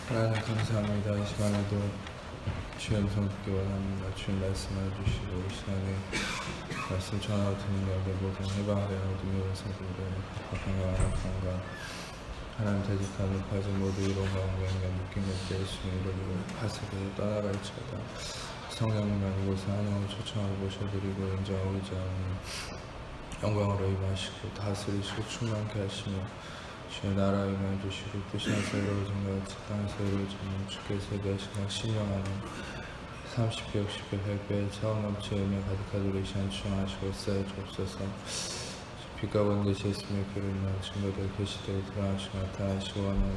하나님 감사합니다. 이 시간에도 주의 음성 듣기 원합니다. 주의 말씀을 주시고 이 시간에 말씀 전하고 듣는 여기 모든 해방하려 어둠의 원사들을 박강과 안악함과 하나님 대직하는 파지 모두 이론과 운명과 묶임의 때 예수님의 이름으로 파세를 떠나갈지어다. 성령님만 이곳에 하나님을 초청하고 모셔드리고 인정하고 의지하는 영광으로 임하시고 다스리시고 충만케 하시며 주의 나라 임해 주시고 뜻이 하늘에서 이루어진 것 같이 땅에서 이루어지는 주께서 예배하시고 신령하는 30배, 60배, 100배 차원 넘치의 은혜 가득하도록 이 시간 주장하시고 쌓여 주옵소서. 빛과 번듯이 예수님의 그릇나 증거들 계시되고 드러나시고 나타나시고 하나님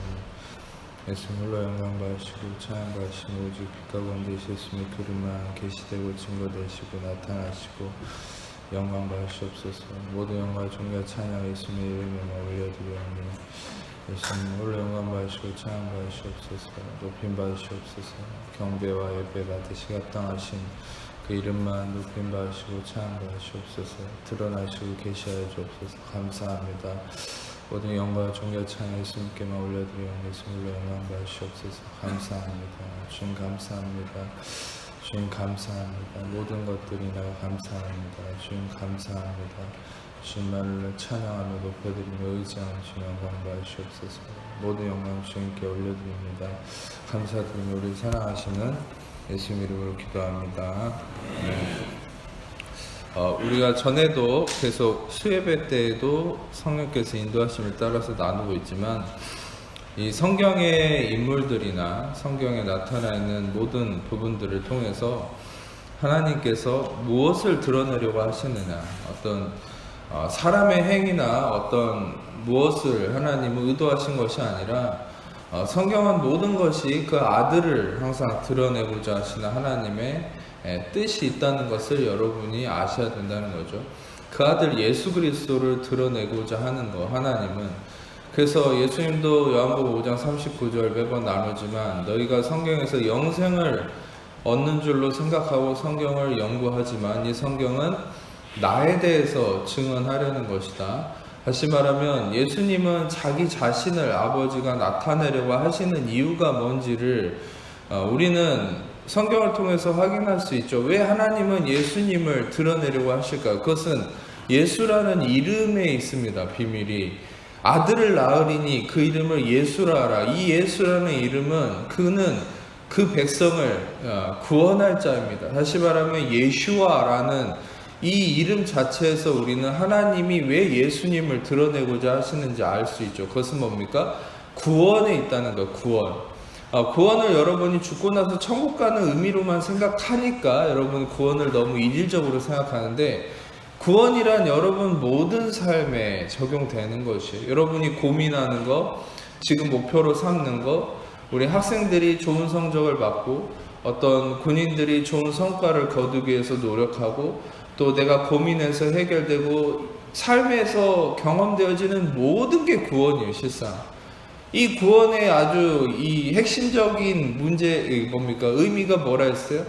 예수님 홀로 영광 받으시고 찬양 받으시고 오직 빛과 번듯이 예수님의 그릇만 계시되고 증거되시고 나타나시고 영광 받으시옵소서. 모든 영광 존귀와 찬양 예수님의 이름에만 올려드리오니 예수님 홀로 영광 받으시고 찬양 받으시옵소서. 높임 받으시옵소서. 경배와 예배 받으시기 합당하신 그 이름만 높임 받으시고 찬양 받으시옵소서. 드러나시고 계시하여 주옵소서. 감사합니다. 모든 영광과 존귀와 찬양 예수님께만 올려드리오니 예수님 홀로 영광 받으시옵소서. 감사합니다. 주님 감사합니다. 주님 감사합니다. 모든 것들이 나가 감사합니다. 주님 감사합니다. 주님만을 찬양하며 높여드리며 의지하는 주님 영광 받으시옵소서. 모든 영광 주님께 올려드립니다. 감사드리며 우리 사랑하시는 예수님 이름으로 기도합니다. 우리가 전에도 계속 수예배 때에도 성령께서 인도하심을 따라서 나누고 있지만 이 성경의 인물들이나 성경에 나타나 있는 모든 부분들을 통해서 하나님께서 무엇을 드러내려고 하시느냐, 어떤 사람의 행위나 어떤 무엇을 하나님은 의도하신 것이 아니라 성경은 모든 것이 그 아들을 항상 드러내고자 하시는 하나님의 뜻이 있다는 것을 여러분이 아셔야 된다는 거죠. 그 아들 예수 그리스도를 드러내고자 하는 거 하나님은. 그래서 예수님도 요한복음 5장 39절 매번 나누지만 너희가 성경에서 영생을 얻는 줄로 생각하고 성경을 연구하지만 이 성경은 나에 대해서 증언하려는 것이다. 다시 말하면 예수님은 자기 자신을 아버지가 나타내려고 하시는 이유가 뭔지를 우리는 성경을 통해서 확인할 수 있죠. 왜 하나님은 예수님을 드러내려고 하실까? 그것은 예수라는 이름에 있습니다. 비밀이. 아들을 낳으리니 그 이름을 예수라 하라. 이 예수라는 이름은 그는 그 백성을 구원할 자입니다. 다시 말하면 예슈아라는 이 이름 자체에서 우리는 하나님이 왜 예수님을 드러내고자 하시는지 알 수 있죠. 그것은 뭡니까? 구원에 있다는 것. 구원. 구원을 여러분이 죽고 나서 천국 가는 의미로만 생각하니까 여러분 구원을 너무 이질적으로 생각하는데 구원이란 여러분 모든 삶에 적용되는 것이에요. 여러분이 고민하는 거, 지금 목표로 삼는 거, 우리 학생들이 좋은 성적을 받고 어떤 군인들이 좋은 성과를 거두기 위해서 노력하고 또 내가 고민해서 해결되고 삶에서 경험되어지는 모든 게 구원이에요. 실상 이 구원의 아주 이 핵심적인 문제 뭡니까? 의미가 뭐라 했어요?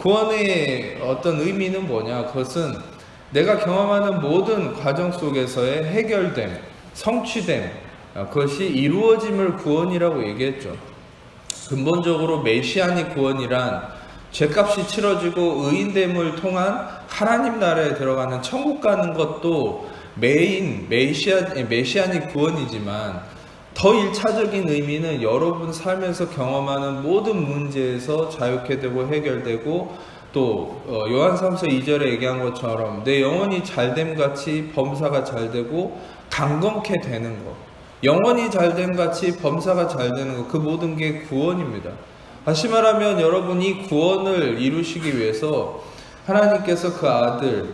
구원의 어떤 의미는 뭐냐? 그것은 내가 경험하는 모든 과정 속에서의 해결됨, 성취됨, 그것이 이루어짐을 구원이라고 얘기했죠. 근본적으로 메시아닉 구원이란 죄값이 치러지고 의인됨을 통한 하나님 나라에 들어가는 천국 가는 것도 메시아닉 구원이지만 더 1차적인 의미는 여러분 삶에서 경험하는 모든 문제에서 자유케 되고 해결되고 또 요한 3서 2절에 얘기한 것처럼 내 영혼이 잘됨 같이 범사가 잘되고 강건케 되는 것, 영혼이 잘됨 같이 범사가 잘되는 것, 그 모든 게 구원입니다. 다시 말하면 여러분이 이 구원을 이루시기 위해서 하나님께서 그 아들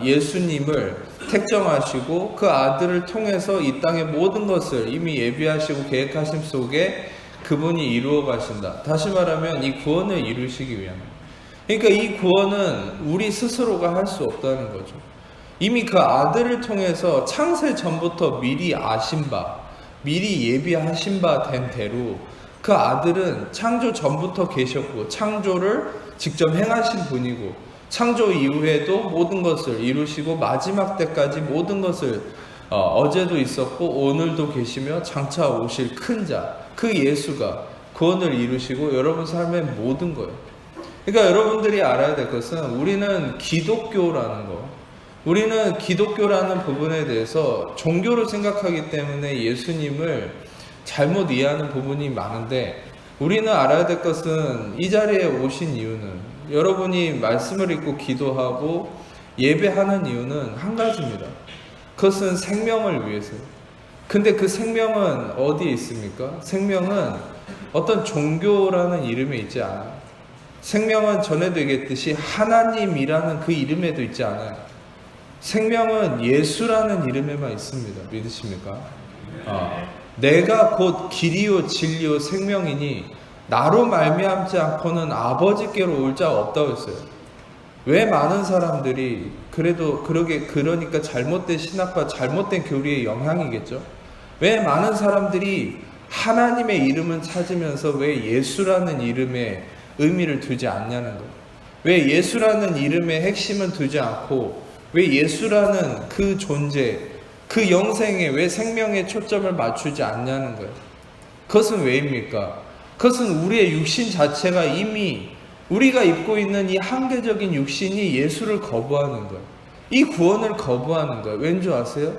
예수님을 택정하시고 그 아들을 통해서 이 땅의 모든 것을 이미 예비하시고 계획하심 속에 그분이 이루어 가신다. 다시 말하면 이 구원을 이루시기 위함입니다. 그러니까 이 구원은 우리 스스로가 할 수 없다는 거죠. 이미 그 아들을 통해서 창세 전부터 미리 아신 바, 미리 예비하신 바 된 대로 그 아들은 창조 전부터 계셨고 창조를 직접 행하신 분이고 창조 이후에도 모든 것을 이루시고 마지막 때까지 모든 것을 어제도 있었고 오늘도 계시며 장차 오실 큰 자, 그 예수가 구원을 이루시고 여러분 삶의 모든 거예요. 그러니까 여러분들이 알아야 될 것은 우리는 기독교라는 거, 우리는 기독교라는 부분에 대해서 종교로 생각하기 때문에 예수님을 잘못 이해하는 부분이 많은데, 우리는 알아야 될 것은 이 자리에 오신 이유는, 여러분이 말씀을 읽고 기도하고 예배하는 이유는 한 가지입니다. 그것은 생명을 위해서요. 근데 그 생명은 어디에 있습니까? 생명은 어떤 종교라는 이름에 있지 않아요. 생명은 전에도 얘기했듯이 하나님이라는 그 이름에도 있지 않아요. 생명은 예수라는 이름에만 있습니다. 믿으십니까? 내가 곧 길이요 진리요 생명이니 나로 말미암지 않고는 아버지께로 올 자가 없다고 했어요. 왜 많은 사람들이 그러니까 잘못된 신학과 잘못된 교리의 영향이겠죠. 왜 많은 사람들이 하나님의 이름은 찾으면서 왜 예수라는 이름에 의미를 두지 않냐는 거예요. 왜 예수라는 이름의 핵심은 두지 않고 왜 예수라는 그 존재, 그 영생에 왜 생명에 초점을 맞추지 않냐는 거예요. 그것은 왜입니까? 그것은 우리의 육신 자체가 이미 우리가 입고 있는 이 한계적인 육신이 예수를 거부하는 거예요. 이 구원을 거부하는 거예요. 왠지 아세요?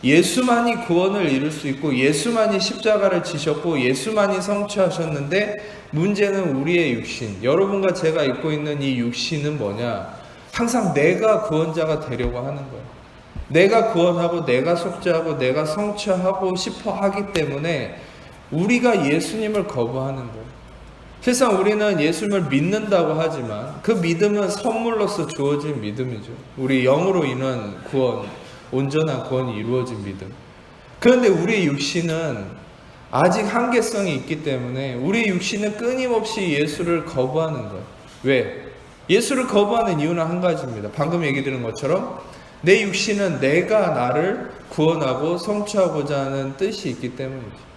예수만이 구원을 이룰 수 있고 예수만이 십자가를 지셨고 예수만이 성취하셨는데, 문제는 우리의 육신, 여러분과 제가 입고 있는 이 육신은 뭐냐? 항상 내가 구원자가 되려고 하는 거예요. 내가 구원하고 내가 속죄하고 내가 성취하고 싶어 하기 때문에 우리가 예수님을 거부하는 거예요. 실상 우리는 예수님을 믿는다고 하지만 그 믿음은 선물로서 주어진 믿음이죠. 우리 영으로 인한 구원, 온전한 구원이 이루어진 믿음. 그런데 우리의 육신은 아직 한계성이 있기 때문에 우리의 육신은 끊임없이 예수를 거부하는 거예요. 왜? 예수를 거부하는 이유는 한 가지입니다. 방금 얘기 드린 것처럼 내 육신은 내가 나를 구원하고 성취하고자 하는 뜻이 있기 때문이죠.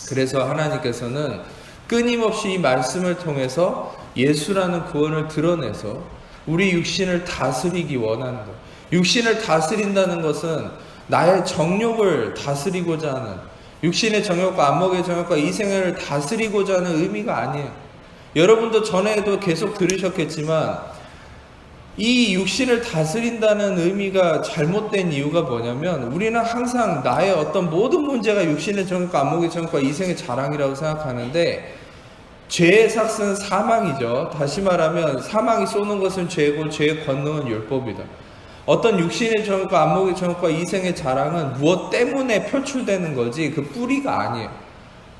그래서 하나님께서는 끊임없이 이 말씀을 통해서 예수라는 구원을 드러내서 우리 육신을 다스리기 원하는 거예요. 육신을 다스린다는 것은 나의 정욕을 다스리고자 하는, 육신의 정욕과 안목의 정욕과 이생애를 다스리고자 하는 의미가 아니에요. 여러분도 전에도 계속 들으셨겠지만 이 육신을 다스린다는 의미가 잘못된 이유가 뭐냐면, 우리는 항상 나의 어떤 모든 문제가 육신의 정욕과 안목의 정욕과 이생의 자랑이라고 생각하는데, 죄의 삭은 사망이죠. 다시 말하면 사망이 쏘는 것은 죄고 죄의 권능은 율법이다. 어떤 육신의 정욕과 안목의 정욕과 이생의 자랑은 무엇 때문에 표출되는 거지 그 뿌리가 아니에요.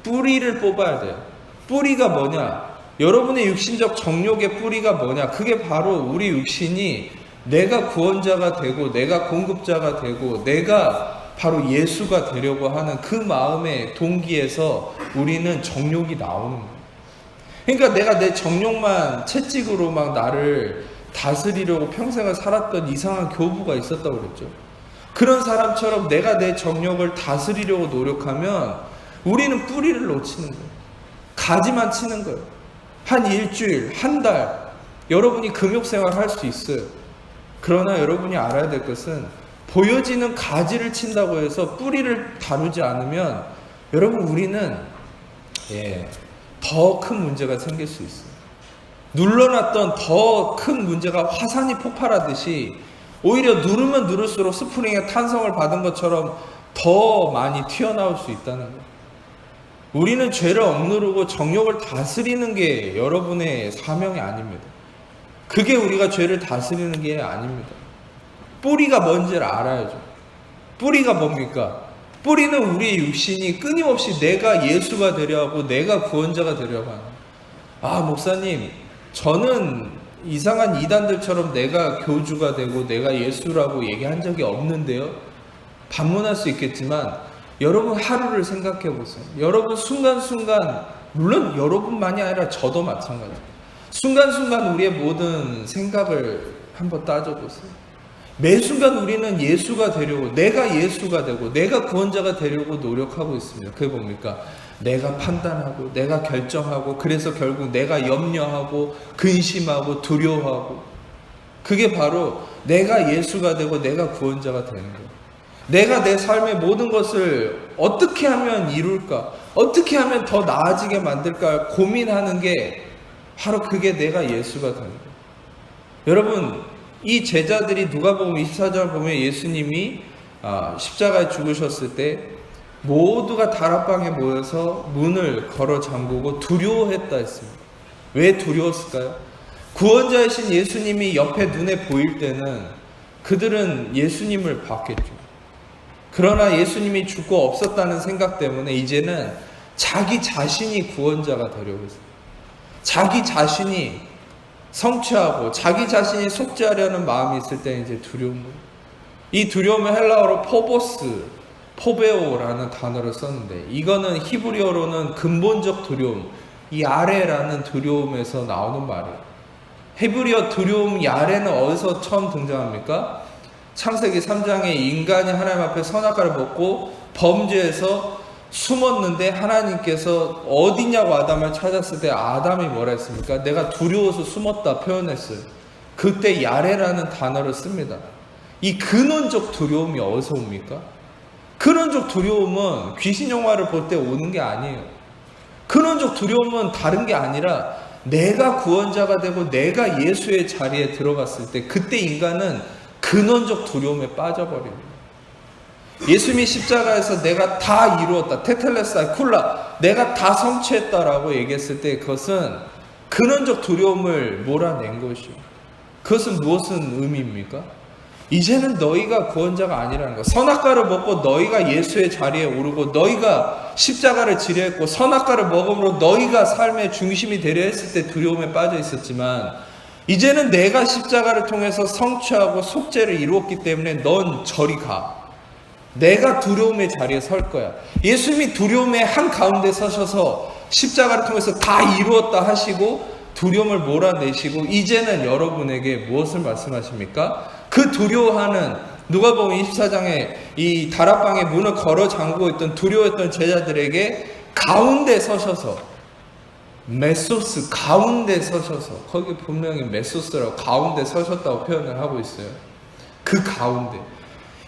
뿌리를 뽑아야 돼요. 뿌리가 뭐냐? 여러분의 육신적 정욕의 뿌리가 뭐냐? 그게 바로 우리 육신이 내가 구원자가 되고 내가 공급자가 되고 내가 바로 예수가 되려고 하는 그 마음의 동기에서 우리는 정욕이 나오는 거예요. 그러니까 내가 내 정욕만 채찍으로 막 나를 다스리려고 평생을 살았던 이상한 교부가 있었다고 그랬죠. 그런 사람처럼 내가 내 정욕을 다스리려고 노력하면 우리는 뿌리를 놓치는 거예요. 가지만 치는 거예요. 한 일주일, 한 달 여러분이 금욕생활 할 수 있어요. 그러나 여러분이 알아야 될 것은 보여지는 가지를 친다고 해서 뿌리를 다루지 않으면 여러분 우리는 더 큰 문제가 생길 수 있어요. 눌러놨던 더 큰 문제가 화산이 폭발하듯이 오히려 누르면 누를수록 스프링의 탄성을 받은 것처럼 더 많이 튀어나올 수 있다는 거예요. 우리는 죄를 억누르고 정욕을 다스리는 게 여러분의 사명이 아닙니다. 그게 우리가 죄를 다스리는 게 아닙니다. 뿌리가 뭔지를 알아야죠. 뿌리가 뭡니까? 뿌리는 우리의 육신이 끊임없이 내가 예수가 되려 하고 내가 구원자가 되려고 하는. 목사님, 저는 이상한 이단들처럼 내가 교주가 되고 내가 예수라고 얘기한 적이 없는데요. 반문할 수 있겠지만 여러분 하루를 생각해 보세요. 여러분 순간순간, 물론 여러분만이 아니라 저도 마찬가지예요. 순간순간 우리의 모든 생각을 한번 따져보세요. 매 순간 우리는 예수가 되려고, 내가 예수가 되고 내가 구원자가 되려고 노력하고 있습니다. 그게 뭡니까? 내가 판단하고 내가 결정하고, 그래서 결국 내가 염려하고 근심하고 두려워하고, 그게 바로 내가 예수가 되고 내가 구원자가 되는 거예요. 내가 내 삶의 모든 것을 어떻게 하면 이룰까? 어떻게 하면 더 나아지게 만들까 고민하는 게 바로 그게 내가 예수가 되는 거예요. 여러분, 이 제자들이 누가복음 24절 보면 예수님이 십자가에 죽으셨을 때 모두가 다락방에 모여서 문을 걸어 잠그고 두려워했다 했습니다. 왜 두려웠을까요? 구원자이신 예수님이 옆에 눈에 보일 때는 그들은 예수님을 봤겠죠. 그러나 예수님이 죽고 없었다는 생각 때문에 이제는 자기 자신이 구원자가 되려고 했어요. 자기 자신이 성취하고 자기 자신이 속죄하려는 마음이 있을 때 이제 두려운 거예요. 이 두려움은 헬라어로 포보스, 포베오라는 단어를 썼는데 이거는 히브리어로는 근본적 두려움, 이 야레라는 두려움에서 나오는 말이에요. 히브리어 두려움 야레는 어디서 처음 등장합니까? 창세기 3장에 인간이 하나님 앞에 선악과를 먹고 범죄해서 숨었는데 하나님께서 어디냐고 아담을 찾았을 때 아담이 뭐라 했습니까? 내가 두려워서 숨었다 표현했어요. 그때 야레라는 단어를 씁니다. 이 근원적 두려움이 어디서 옵니까? 근원적 두려움은 귀신 영화를 볼 때 오는 게 아니에요. 근원적 두려움은 다른 게 아니라 내가 구원자가 되고 내가 예수의 자리에 들어갔을 때 그때 인간은 근원적 두려움에 빠져버립니다. 예수님이 십자가에서 내가 다 이루었다. 테텔레스타 쿨라. 내가 다 성취했다라고 얘기했을 때 그것은 근원적 두려움을 몰아낸 것이요. 그것은 무엇은 의미입니까? 이제는 너희가 구원자가 아니라는 것. 선악과를 먹고 너희가 예수의 자리에 오르고 너희가 십자가를 지려했고 선악과를 먹음으로 너희가 삶의 중심이 되려 했을 때 두려움에 빠져 있었지만 이제는 내가 십자가를 통해서 성취하고 속죄를 이루었기 때문에 넌 저리 가. 내가 두려움의 자리에 설 거야. 예수님이 두려움의 한가운데 서셔서 십자가를 통해서 다 이루었다 하시고 두려움을 몰아내시고 이제는 여러분에게 무엇을 말씀하십니까? 그 두려워하는 누가복음 24장에 이 다락방에 문을 걸어 잠그고 있던 두려워했던 제자들에게 가운데 서셔서 메소스 가운데 서셔서 거기 분명히 메소스라고 가운데 서셨다고 표현을 하고 있어요. 그 가운데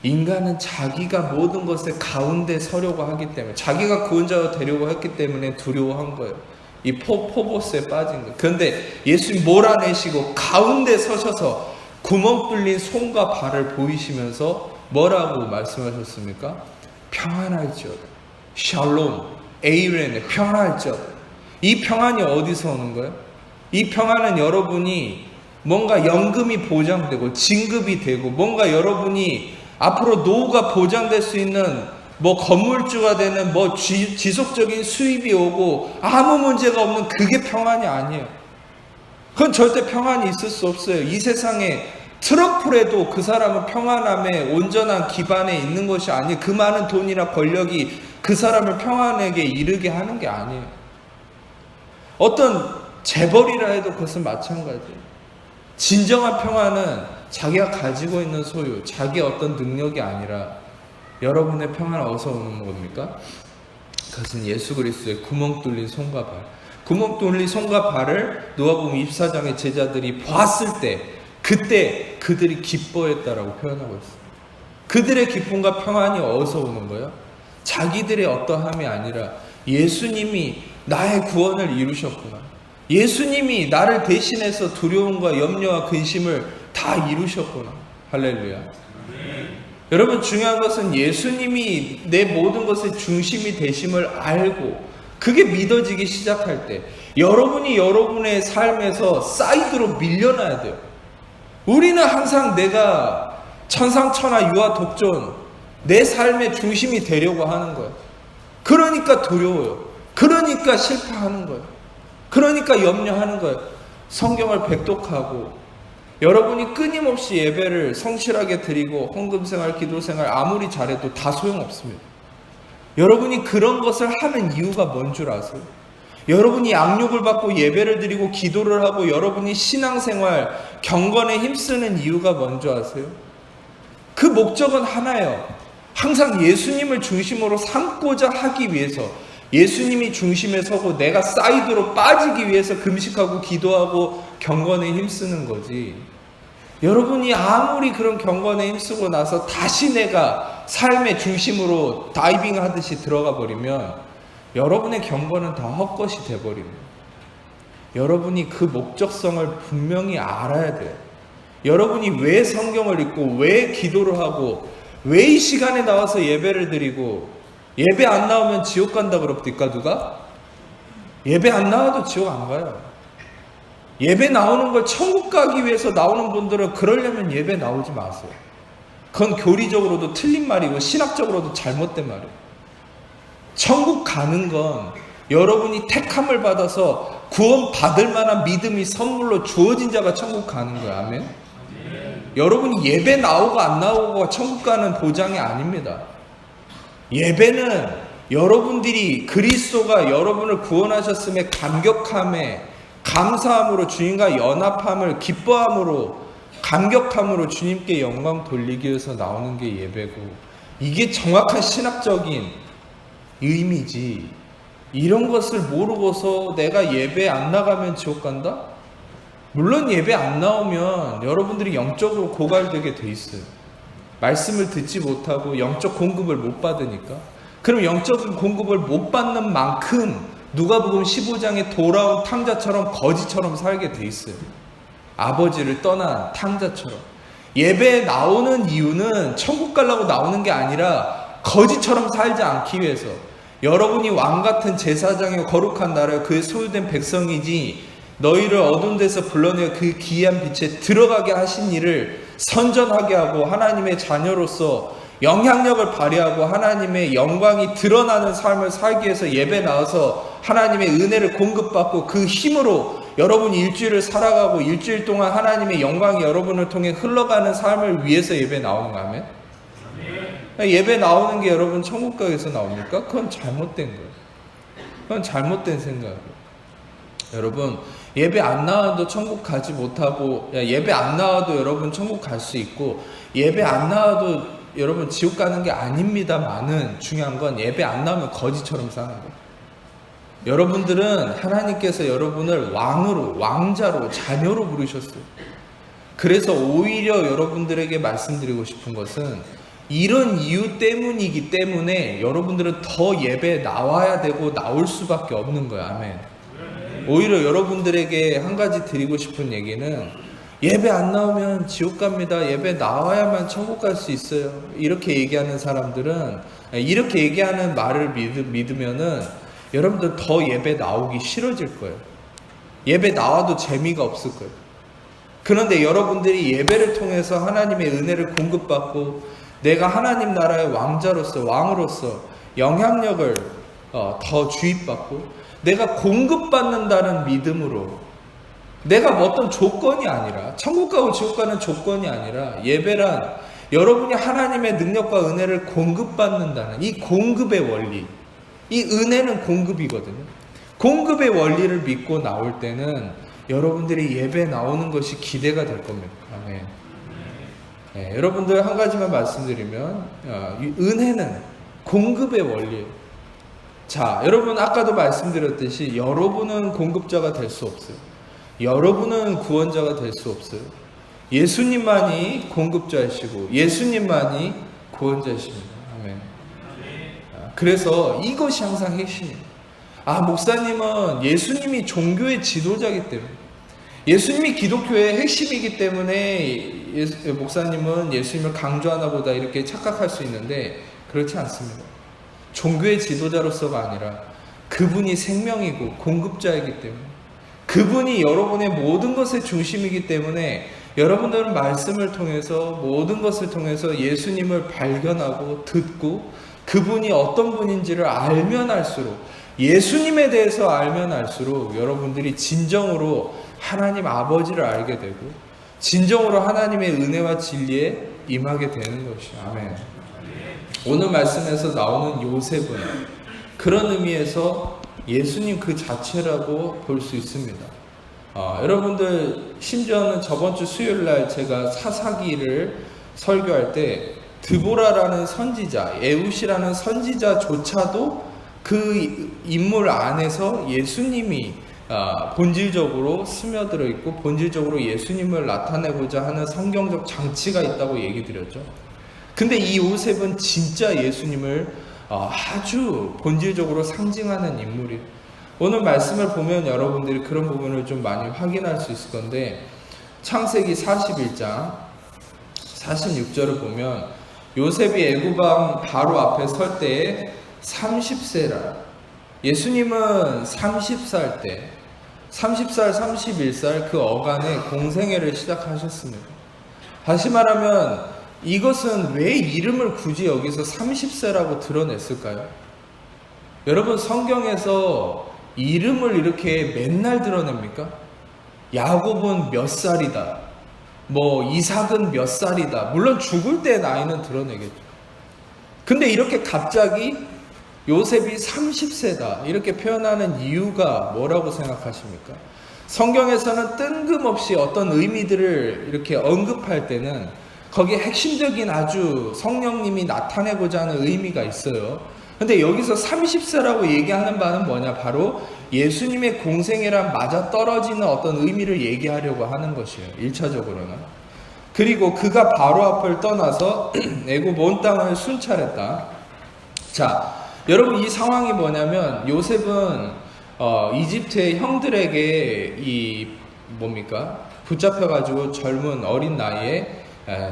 인간은 자기가 모든 것의 가운데 서려고 하기 때문에 자기가 구원자가 되려고 했기 때문에 두려워한 거예요. 이 포보스에 빠진 거예요. 그런데 예수님 몰아내시고 가운데 서셔서 구멍 뚫린 손과 발을 보이시면서 뭐라고 말씀하셨습니까? 평안할지어다. 샬롬, 에이렌의 평안할지어다. 이 평안이 어디서 오는 거예요? 이 평안은 여러분이 뭔가 연금이 보장되고 진급이 되고 뭔가 여러분이 앞으로 노후가 보장될 수 있는 뭐 건물주가 되는 뭐 지속적인 수입이 오고 아무 문제가 없는 그게 평안이 아니에요. 그건 절대 평안이 있을 수 없어요. 이 세상에 트러플에도 그 사람은 평안함에 온전한 기반에 있는 것이 아니에요. 그 많은 돈이나 권력이 그 사람을 평안에게 이르게 하는 게 아니에요. 어떤 재벌이라 해도 그것은 마찬가지예요. 진정한 평안은 자기가 가지고 있는 소유, 자기의 어떤 능력이 아니라 여러분의 평안은 어디서 오는 겁니까? 그것은 예수 그리스도의 구멍 뚫린 손과 발. 구멍 뚫린 손과 발을 누가복음 24장의 제자들이 봤을 때 그때 그들이 기뻐했다라고 표현하고 있어요. 그들의 기쁨과 평안이 어디서 오는 거예요? 자기들의 어떠함이 아니라 예수님이 나의 구원을 이루셨구나. 예수님이 나를 대신해서 두려움과 염려와 근심을 다 이루셨구나. 할렐루야. 여러분 중요한 것은 예수님이 내 모든 것의 중심이 되심을 알고 그게 믿어지기 시작할 때 여러분이 여러분의 삶에서 사이드로 밀려나야 돼요. 우리는 항상 내가 천상천하 유아 독존 내 삶의 중심이 되려고 하는 거예요. 그러니까 두려워요. 그러니까 실패하는 거예요. 그러니까 염려하는 거예요. 성경을 백독하고 여러분이 끊임없이 예배를 성실하게 드리고 헌금생활, 기도생활 아무리 잘해도 다 소용없습니다. 여러분이 그런 것을 하는 이유가 뭔 줄 아세요? 여러분이 양육을 받고 예배를 드리고 기도를 하고 여러분이 신앙생활, 경건에 힘쓰는 이유가 뭔 줄 아세요? 그 목적은 하나예요. 항상 예수님을 중심으로 삼고자 하기 위해서 예수님이 중심에 서고 내가 사이드로 빠지기 위해서 금식하고 기도하고 경건에 힘쓰는 거지. 여러분이 아무리 그런 경건에 힘쓰고 나서 다시 내가 삶의 중심으로 다이빙 하듯이 들어가 버리면 여러분의 경건은 다 헛것이 돼버립니다. 여러분이 그 목적성을 분명히 알아야 돼요. 여러분이 왜 성경을 읽고 왜 기도를 하고 왜 이 시간에 나와서 예배를 드리고, 예배 안 나오면 지옥 간다 그럽니까 누가? 예배 안 나와도 지옥 안 가요. 예배 나오는 걸 천국 가기 위해서 나오는 분들은 그러려면 예배 나오지 마세요. 그건 교리적으로도 틀린 말이고 신학적으로도 잘못된 말이에요. 천국 가는 건 여러분이 택함을 받아서 구원 받을 만한 믿음이 선물로 주어진 자가 천국 가는 거예요. 아멘. 여러분이 예배 나오고 안 나오고가 천국 가는 보장이 아닙니다. 예배는 여러분들이 그리스도가 여러분을 구원하셨음에 감격함에, 감사함으로, 주님과 연합함을 기뻐함으로, 감격함으로 주님께 영광 돌리기 위해서 나오는 게 예배고, 이게 정확한 신학적인 의미지. 이런 것을 모르고서 내가 예배 안 나가면 지옥 간다? 물론 예배 안 나오면 여러분들이 영적으로 고갈되게 돼 있어요. 말씀을 듣지 못하고 영적 공급을 못 받으니까. 그럼 영적 공급을 못 받는 만큼 누가복음 15장에 돌아온 탕자처럼 거지처럼 살게 돼 있어요. 아버지를 떠난 탕자처럼. 예배에 나오는 이유는 천국 가려고 나오는 게 아니라 거지처럼 살지 않기 위해서. 여러분이 왕같은 제사장이고 거룩한 나라에 그의 소유된 백성이지, 너희를 어두운 데서 불러내어 그 기이한 빛에 들어가게 하신 일을 선전하게 하고 하나님의 자녀로서 영향력을 발휘하고 하나님의 영광이 드러나는 삶을 살기 위해서 예배 나와서 하나님의 은혜를 공급받고 그 힘으로 여러분이 일주일을 살아가고 일주일 동안 하나님의 영광이 여러분을 통해 흘러가는 삶을 위해서 예배 나오는 거 아멘? 예배 나오는 게 여러분 천국 가게에서 나옵니까? 그건 잘못된 거예요. 그건 잘못된 생각이에요. 여러분, 예배 안 나와도 천국 가지 못하고, 예배 안 나와도 여러분 천국 갈 수 있고, 예배 안 나와도 여러분 지옥 가는 게 아닙니다만은, 중요한 건 예배 안 나오면 거지처럼 사는 거예요. 여러분들은 하나님께서 여러분을 왕으로, 왕자로, 자녀로 부르셨어요. 그래서 오히려 여러분들에게 말씀드리고 싶은 것은, 이런 이유 때문이기 때문에 여러분들은 더 예배에 나와야 되고 나올 수밖에 없는 거예요. 아멘. 오히려 여러분들에게 한 가지 드리고 싶은 얘기는, 예배 안 나오면 지옥 갑니다. 예배 나와야만 천국 갈 수 있어요. 이렇게 얘기하는 사람들은, 이렇게 얘기하는 말을 믿으면은 여러분들 더 예배 나오기 싫어질 거예요. 예배 나와도 재미가 없을 거예요. 그런데 여러분들이 예배를 통해서 하나님의 은혜를 공급받고 내가 하나님 나라의 왕자로서, 왕으로서 영향력을 더 주입받고 내가 공급받는다는 믿음으로, 내가 뭐 어떤 조건이 아니라, 천국 가고 지옥 가는 조건이 아니라, 예배란 여러분이 하나님의 능력과 은혜를 공급받는다는 이 공급의 원리, 이 은혜는 공급이거든요. 공급의 원리를 믿고 나올 때는 여러분들이 예배 나오는 것이 기대가 될 겁니다. 아멘. 네, 여러분들 한 가지만 말씀드리면, 은혜는 공급의 원리예요. 자, 여러분 아까도 말씀드렸듯이 여러분은 공급자가 될 수 없어요. 여러분은 구원자가 될 수 없어요. 예수님만이 공급자이시고 예수님만이 구원자이십니다. 아멘. 그래서 이것이 항상 핵심이에요. 목사님은 예수님이 종교의 지도자이기 때문에, 예수님이 기독교의 핵심이기 때문에 목사님은 예수님을 강조하나 보다 이렇게 착각할 수 있는데, 그렇지 않습니다. 종교의 지도자로서가 아니라 그분이 생명이고 공급자이기 때문에, 그분이 여러분의 모든 것의 중심이기 때문에 여러분들은 말씀을 통해서, 모든 것을 통해서 예수님을 발견하고 듣고 그분이 어떤 분인지를 알면 알수록, 예수님에 대해서 알면 알수록 여러분들이 진정으로 하나님 아버지를 알게 되고 진정으로 하나님의 은혜와 진리에 임하게 되는 것이죠. 아멘. 오늘 말씀에서 나오는 요셉은 그런 의미에서 예수님 그 자체라고 볼 수 있습니다. 여러분들, 심지어는 저번 주 수요일 날 제가 사사기를 설교할 때 드보라라는 선지자, 에훗이라는 선지자조차도 그 인물 안에서 예수님이 본질적으로 스며들어 있고 본질적으로 예수님을 나타내고자 하는 성경적 장치가 있다고 얘기 드렸죠. 근데 이 요셉은 진짜 예수님을 아주 본질적으로 상징하는 인물이. 오늘 말씀을 보면 여러분들이 그런 부분을 좀 많이 확인할 수 있을 건데, 창세기 41장 46절을 보면 요셉이 애굽왕 바로 앞에 설 때에 30세라. 예수님은 30살 때, 30살, 31살 그 어간에 공생애를 시작하셨습니다. 다시 말하면 이것은 왜 이름을 굳이 여기서 30세라고 드러냈을까요? 여러분, 성경에서 이름을 이렇게 맨날 드러냅니까? 야곱은 몇 살이다, 이삭은 몇 살이다. 물론 죽을 때 나이는 드러내겠죠. 근데 이렇게 갑자기 요셉이 30세다 이렇게 표현하는 이유가 뭐라고 생각하십니까? 성경에서는 뜬금없이 어떤 의미들을 이렇게 언급할 때는 거기에 핵심적인 아주 성령님이 나타내고자 하는 의미가 있어요. 근데 여기서 30세라고 얘기하는 바는 뭐냐? 바로 예수님의 공생애랑 맞아떨어지는 어떤 의미를 얘기하려고 하는 것이에요. 1차적으로는. 그리고 그가 바로 앞을 떠나서 애굽 온 땅을 순찰했다. 자, 여러분, 이 상황이 뭐냐면 요셉은 이집트의 형들에게 붙잡혀가지고 젊은 어린 나이에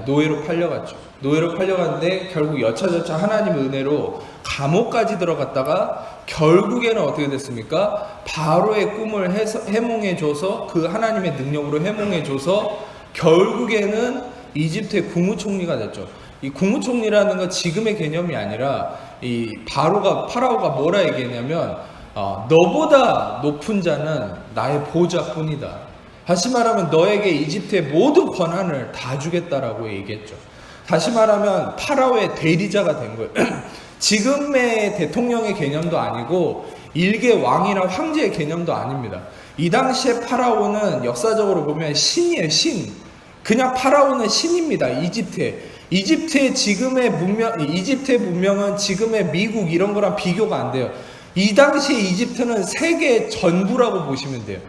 노예로 팔려갔죠. 노예로 팔려갔는데 결국 여차저차 하나님 은혜로 감옥까지 들어갔다가 결국에는 어떻게 됐습니까? 바로의 꿈을 해몽해줘서 그 하나님의 능력으로 해몽해줘서 결국에는 이집트의 국무총리가 됐죠. 이 국무총리라는 건 지금의 개념이 아니라 이 파라오가 뭐라 얘기했냐면 너보다 높은 자는 나의 보좌뿐이다. 다시 말하면 너에게 이집트의 모든 권한을 다 주겠다라고 얘기했죠. 다시 말하면 파라오의 대리자가 된 거예요. 지금의 대통령의 개념도 아니고 일개 왕이나 황제의 개념도 아닙니다. 이 당시에 파라오는 역사적으로 보면 신이에요, 신. 그냥 파라오는 신입니다. 이집트의 지금의 문명은 지금의 미국 이런 거랑 비교가 안 돼요. 이 당시에 이집트는 세계의 전부라고 보시면 돼요.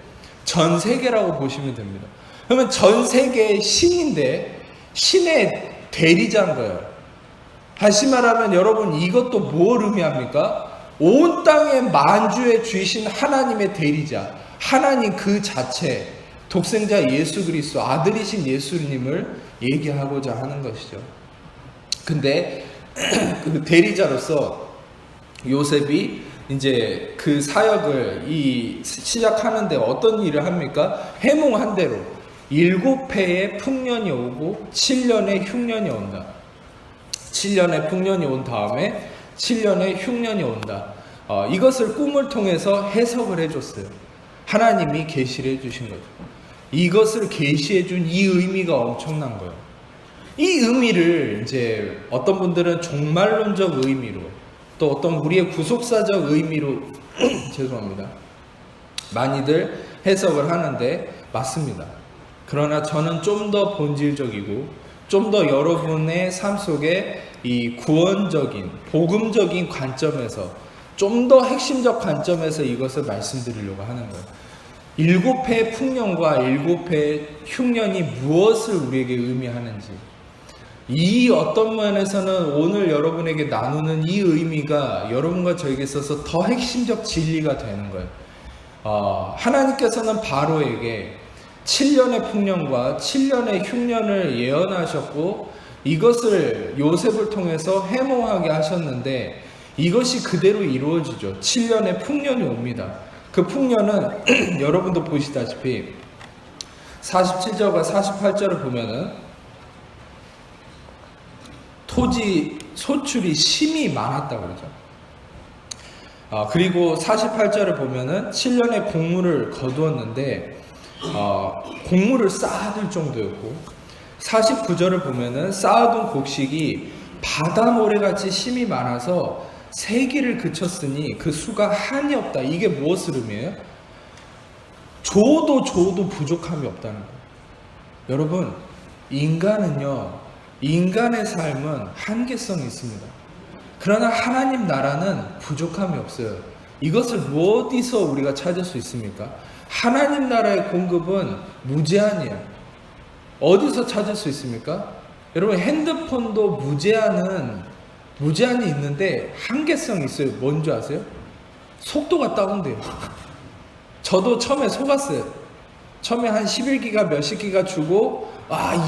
전 세계라고 보시면 됩니다. 그러면 전 세계의 신인데 신의 대리자인 거예요. 다시 말하면 여러분, 이것도 뭘 의미합니까? 온 땅의 만주의 주이신 하나님의 대리자, 하나님 그 자체, 독생자 예수 그리스도 아들이신 예수님을 얘기하고자 하는 것이죠. 근데 그 대리자로서 요셉이 이제 그 사역을 시작하는데 어떤 일을 합니까? 해몽한 대로 7해의 풍년이 오고 7년의 흉년이 온다. 7년의 풍년이 온 다음에 7년의 흉년이 온다. 이것을 꿈을 통해서 해석을 해줬어요. 하나님이 계시를 해주신 거죠. 이것을 계시해준 이 의미가 엄청난 거예요. 이 의미를 이제 어떤 분들은 종말론적 의미로, 또 어떤 우리의 구속사적 의미로 죄송합니다. 많이들 해석을 하는데 맞습니다. 그러나 저는 좀 더 본질적이고 좀 더 여러분의 삶 속에 이 구원적인 복음적인 관점에서 좀 더 핵심적 관점에서 이것을 말씀드리려고 하는 거예요. 7회의 풍년과 7회의 흉년이 무엇을 우리에게 의미하는지, 이 어떤 면에서는 오늘 여러분에게 나누는 이 의미가 여러분과 저에게 있어서 더 핵심적 진리가 되는 거예요. 하나님께서는 바로에게 7년의 풍년과 7년의 흉년을 예언하셨고 이것을 요셉을 통해서 해몽하게 하셨는데 이것이 그대로 이루어지죠. 7년의 풍년이 옵니다. 그 풍년은 여러분도 보시다시피 47절과 48절을 보면은 토지 소출이 심히 많았다고 그러죠. 그리고 48절을 보면은 7년의 곡물을 거두었는데 곡물을 쌓아둘 정도였고, 49절을 보면은 쌓아둔 곡식이 바다 모래같이 심이 많아서 세기를 그쳤으니 그 수가 한이 없다. 이게 무엇을 의미해요? 줘도 부족함이 없다는 거예요. 여러분, 인간의 삶은 한계성이 있습니다. 그러나 하나님 나라는 부족함이 없어요. 이것을 어디서 우리가 찾을 수 있습니까? 하나님 나라의 공급은 무제한이에요. 어디서 찾을 수 있습니까? 여러분, 핸드폰도 무제한은 무제한이 있는데 한계성이 있어요. 뭔지 아세요? 속도가 다운돼요. 저도 처음에 속았어요. 처음에 한 11기가 몇십 기가 주고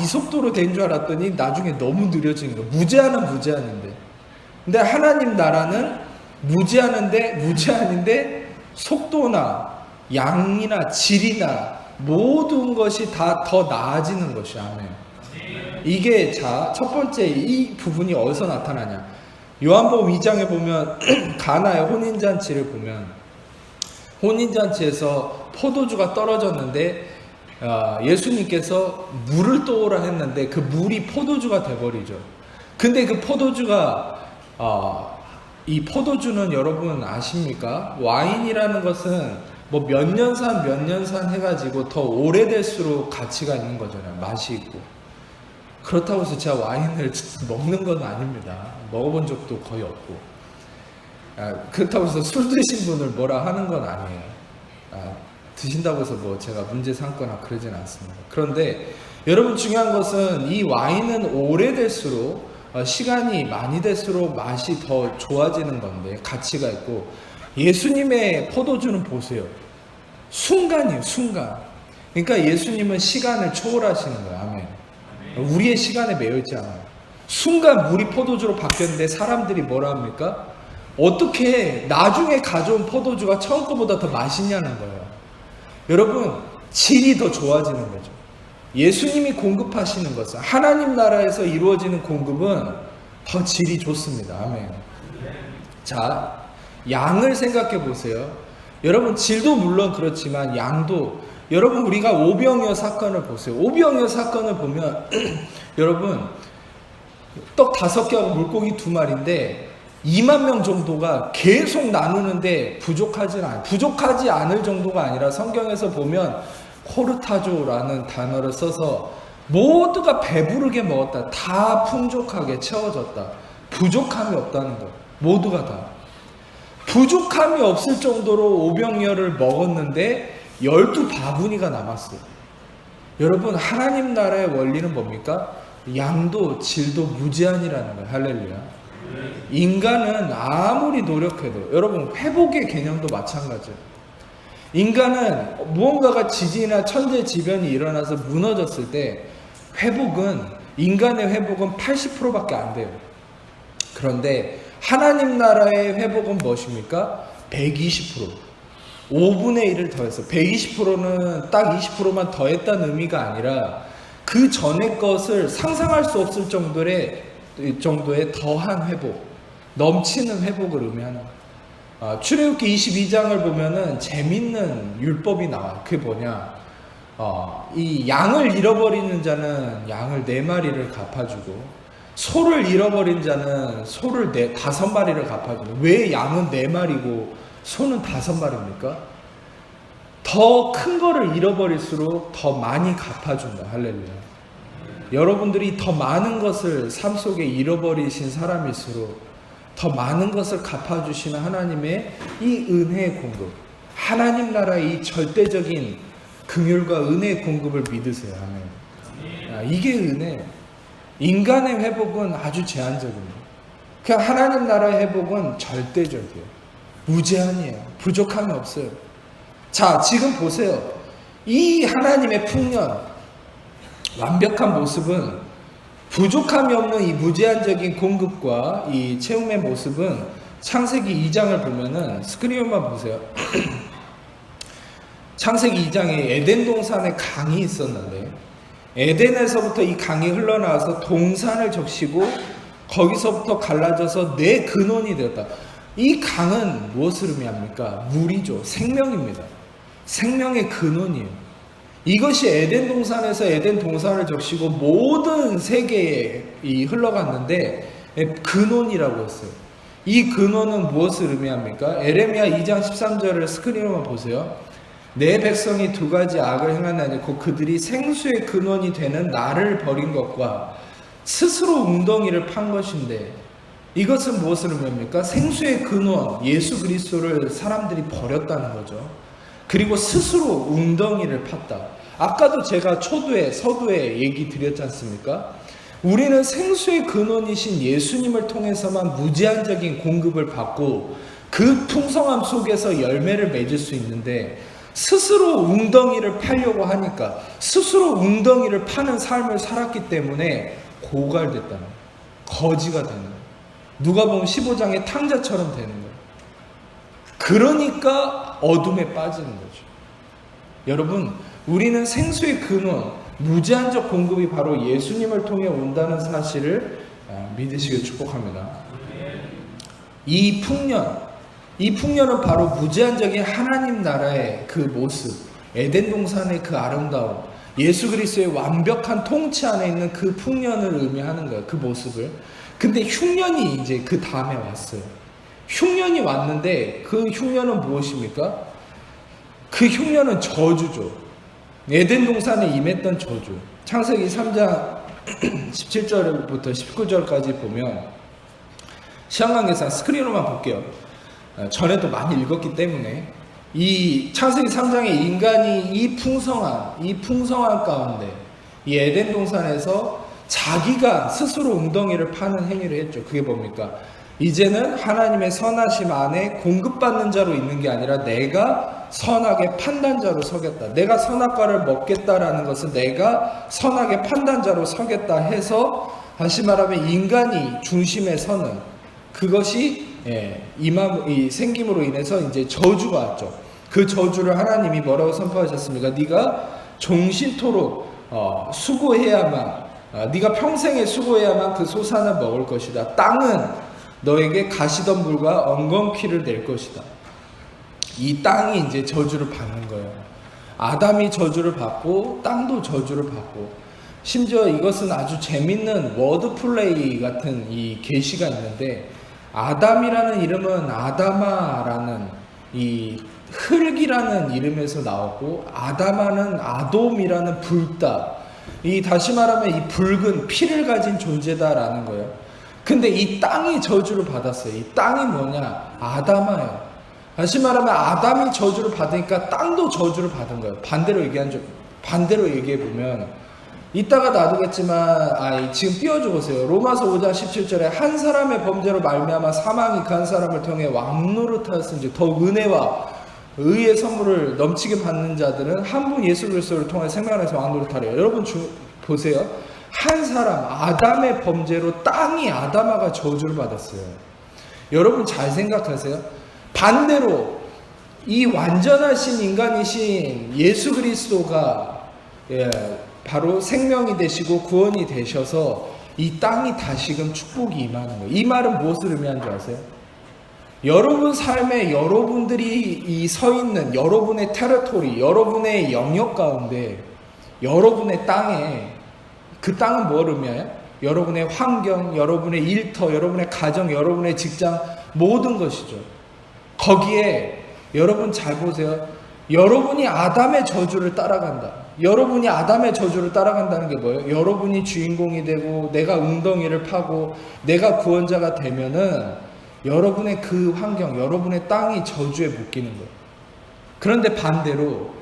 이 속도로 된 줄 알았더니 나중에 너무 느려지는 거예요. 무제한은 무제한인데. 근데 하나님 나라는 무제한인데 속도나 양이나 질이나 모든 것이 다 더 나아지는 것이 아멘. 이게 첫 번째 이 부분이 어디서 나타나냐? 요한복음 2장에 보면 가나의 혼인잔치를 보면 혼인잔치에서 포도주가 떨어졌는데 예수님께서 물을 떠오라 했는데 그 물이 포도주가 돼버리죠. 근데 그 포도주가 이 포도주는 여러분 아십니까? 와인이라는 것은 뭐 몇 년산 해가지고 더 오래될수록 가치가 있는 거잖아요. 맛이 있고. 그렇다고 해서 제가 와인을 먹는 건 아닙니다. 먹어본 적도 거의 없고. 그렇다고 해서 술 드신 분을 뭐라 하는 건 아니에요. 드신다고 해서 뭐 제가 문제 삼거나 그러진 않습니다. 그런데 여러분 중요한 것은 이 와인은 오래될수록 시간이 많이 될수록 맛이 더 좋아지는 건데 가치가 있고, 예수님의 포도주는 보세요. 순간이에요. 순간. 그러니까 예수님은 시간을 초월하시는 거예요. 아멘. 우리의 시간에 매여 있지 않아요. 순간 물이 포도주로 바뀌었는데 사람들이 뭐라 합니까? 어떻게 나중에 가져온 포도주가 처음 거보다 더 맛있냐는 거예요. 여러분, 질이 더 좋아지는 거죠. 예수님이 공급하시는 것은, 하나님 나라에서 이루어지는 공급은 더 질이 좋습니다. 아멘. 자, 양을 생각해 보세요. 여러분, 질도 물론 그렇지만 양도, 여러분 우리가 오병이어 사건을 보세요. 오병이어 사건을 보면 여러분 떡 5개하고 물고기 2마리인데 2만 명 정도가 계속 나누는데 부족하지 않을 정도가 아니라, 성경에서 보면 코르타조라는 단어를 써서 모두가 배부르게 먹었다. 다 풍족하게 채워졌다. 부족함이 없다는 것. 모두가 다. 부족함이 없을 정도로 오병이어를 먹었는데 12바구니가 남았어요. 여러분, 하나님 나라의 원리는 뭡니까? 양도 질도 무제한이라는 거예요. 할렐루야. 인간은 아무리 노력해도, 여러분 회복의 개념도 마찬가지예요. 인간은 무언가가 지진이나 천재지변이 일어나서 무너졌을 때 인간의 회복은 80%밖에 안 돼요. 그런데 하나님 나라의 회복은 무엇입니까? 120%. 5분의 1을 더했어. 120%는 딱 20%만 더했다는 의미가 아니라 그 전의 것을 상상할 수 없을 정도의 더한 회복, 넘치는 회복을 의미하는 거예요. 출애굽기 22장을 보면은 재밌는 율법이 나와요. 그게 뭐냐? 이 양을 잃어버리는 자는 양을 4마리를 갚아주고, 소를 잃어버린 자는 소를 5마리를 갚아주고. 왜 양은 4마리고 소는 5마리입니까? 더 큰 거를 잃어버릴수록 더 많이 갚아준다. 할렐루야. 여러분들이 더 많은 것을 삶 속에 잃어버리신 사람일수록 더 많은 것을 갚아주시는 하나님의 이 은혜의 공급, 하나님 나라의 이 절대적인 긍휼과 은혜의 공급을 믿으세요. 아멘. 이게 은혜. 인간의 회복은 아주 제한적입니다. 그냥 하나님 나라의 회복은 절대적이에요. 무제한이에요. 부족함이 없어요. 자, 지금 보세요. 이 하나님의 풍년, 완벽한 모습은, 부족함이 없는 이 무제한적인 공급과 이 채움의 모습은 창세기 2장을 보면은, 스크린만 보세요. 창세기 2장에 에덴 동산에 강이 있었는데, 에덴에서부터 이 강이 흘러나와서 동산을 적시고 거기서부터 갈라져서 네 근원이 되었다. 이 강은 무엇을 의미합니까? 물이죠. 생명입니다. 생명의 근원이에요. 이것이 에덴 동산에서 에덴 동산을 적시고 모든 세계에 흘러갔는데 근원이라고 했어요. 이 근원은 무엇을 의미합니까? 에레미야 2장 13절을 스크린으로만 보세요. 내 백성이 2가지 악을 행하나니 곧 그들이 생수의 근원이 되는 나를 버린 것과 스스로 웅덩이를 판 것인데, 이것은 무엇을 의미합니까? 생수의 근원 예수 그리스도를 사람들이 버렸다는 거죠. 그리고 스스로 웅덩이를 팠다. 아까도 제가 서두에 얘기 드렸지 않습니까? 우리는 생수의 근원이신 예수님을 통해서만 무제한적인 공급을 받고 그 풍성함 속에서 열매를 맺을 수 있는데, 스스로 웅덩이를 파려고 하니까, 스스로 웅덩이를 파는 삶을 살았기 때문에 고갈됐다는 거예요. 거지가 되는 거예요. 누가복음 15장의 탕자처럼 되는 거예요. 그러니까 어둠에 빠지는 거죠. 여러분, 우리는 생수의 근원, 무제한적 공급이 바로 예수님을 통해 온다는 사실을 믿으시길 축복합니다. 이 풍년은 바로 무제한적인 하나님 나라의 그 모습, 에덴 동산의 그 아름다움, 예수 그리스도의 완벽한 통치 안에 있는 그 풍년을 의미하는 거예요. 그 모습을. 근데 흉년이 이제 그 다음에 왔어요. 흉년이 왔는데 그 흉년은 무엇입니까? 그 흉년은 저주죠. 에덴 동산에 임했던 저주. 창세기 3장 17절부터 19절까지 보면, 시한관계상 스크린으로만 볼게요. 전에도 많이 읽었기 때문에. 이 창세기 3장에 인간이 이 풍성한 가운데, 이 에덴 동산에서 자기가 스스로 웅덩이를 파는 행위를 했죠. 그게 뭡니까? 이제는 하나님의 선하심 안에 공급받는 자로 있는 게 아니라 내가 선하게 판단자로 서겠다. 내가 선악과를 먹겠다라는 것은 내가 선하게 판단자로 서겠다 해서, 다시 말하면 인간이 중심에 서는 그것이 이 생김으로 인해서 이제 저주가 왔죠. 그 저주를 하나님이 뭐라고 선포하셨습니까? 네가 종신토록 수고해야만, 네가 평생에 수고해야만 그 소산을 먹을 것이다. 땅은 너에게 가시덤불과 엉겅퀴를 낼 것이다. 이 땅이 이제 저주를 받는 거예요. 아담이 저주를 받고 땅도 저주를 받고, 심지어 이것은 아주 재밌는 워드플레이 같은 이 계시가 있는데, 아담이라는 이름은 아다마라는 이 흙이라는 이름에서 나왔고, 아다마는 아돔이라는 불따, 이 다시 말하면 이 붉은 피를 가진 존재다라는 거예요. 근데 이 땅이 저주를 받았어요. 이 땅이 뭐냐? 아다마예요. 다시 말하면 아담이 저주를 받으니까 땅도 저주를 받은 거예요. 반대로 얘기해 보면, 이따가 놔두겠지만 지금 띄워줘 보세요. 로마서 5장 17절에 한 사람의 범죄로 말미암아 사망이 그 한 사람을 통해 왕노릇하였은지 더욱 은혜와 의의 선물을 넘치게 받는 자들은 한 분 예수 그리스도를 통해 생명 안에서 왕노릇하래요. 여러분 보세요. 한 사람 아담의 범죄로 땅이 아다마가 저주를 받았어요. 여러분 잘 생각하세요. 반대로 이 완전하신 인간이신 예수 그리스도가 바로 생명이 되시고 구원이 되셔서 이 땅이 다시금 축복이 임하는 거예요. 이 말은 무엇을 의미하는 줄 아세요? 여러분 삶에 여러분들이 이 서 있는 여러분의 테리토리, 여러분의 영역 가운데, 여러분의 땅에, 그 땅은 뭘 의미해요? 여러분의 환경, 여러분의 일터, 여러분의 가정, 여러분의 직장, 모든 것이죠. 거기에 여러분 잘 보세요. 여러분이 아담의 저주를 따라간다. 여러분이 아담의 저주를 따라간다는 게 뭐예요? 여러분이 주인공이 되고 내가 웅덩이를 파고 내가 구원자가 되면은 여러분의 그 환경, 여러분의 땅이 저주에 묶이는 거예요. 그런데 반대로